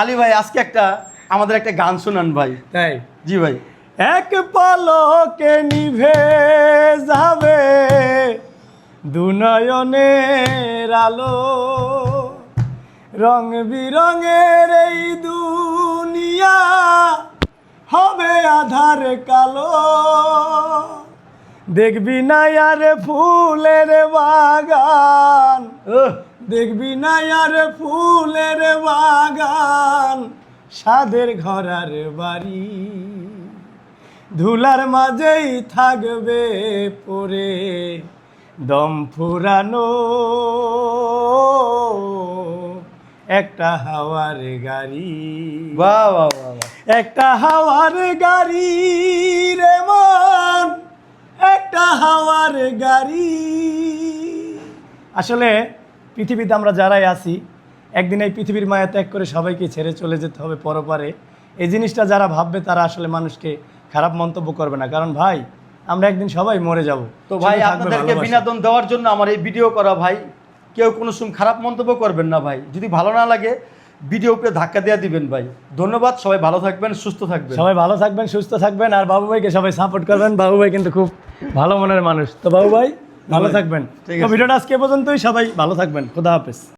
আলী ভাই আজকে আমাদের একটা গান শোনান ভাই। তাই জি ভাই। এক পলকে নিভে যাবে দুনয়নের আলো, রং বিরঙের এই দুনিয়া হবে আধার কালো। দেখবি না আর ফুলের বাগান, দেখবি না আর ফুলের বাগান, সাদের ঘরার বাড়ি ধুলার মাঝেই থাকবে পরে দম ফুরানো একটা হাওয়ার গাড়ি। বাহ বাহ বাহ বাহ। একটা হাওয়ার গাড়ি রে মন, একটা হাওয়ার গাড়ি। আসলে পৃথিবীতে আমরা যারাই আছি একদিন এই পৃথিবীর মায়া ত্যাগ করে সবাইকে ছেড়ে চলে যেতে হবে পরপারে। এই জিনিসটা যারা ভাববে তারা আসলে মানুষকে খারাপ মন্তব্য করবে না, কারণ ভাই আমরা একদিন সবাই মরে যাব। তো ভাই আপনাদেরকে বিনোদন দেওয়ার জন্য আমার এই ভিডিও করা ভাই, কেউ কোনো সময় খারাপ মন্তব্য করবেন না ভাই। যদি ভালো না লাগে ভিডিও উপরে ধাক্কা দিয়ে দিবেন ভাই। ধন্যবাদ, সবাই ভালো থাকবেন, সুস্থ থাকবেন। সবাই ভালো থাকবেন, সুস্থ থাকবেন, আর বাবু ভাইকে সবাই সাপোর্ট করবেন। বাবু ভাই কিন্তু খুব ভালো মনের মানুষ। তো বাবু ভাই ভালো থাকবেন। তো ভিডিওটা আজকে পর্যন্তই, সবাই ভালো থাকবেন। খোদা হাফেজ।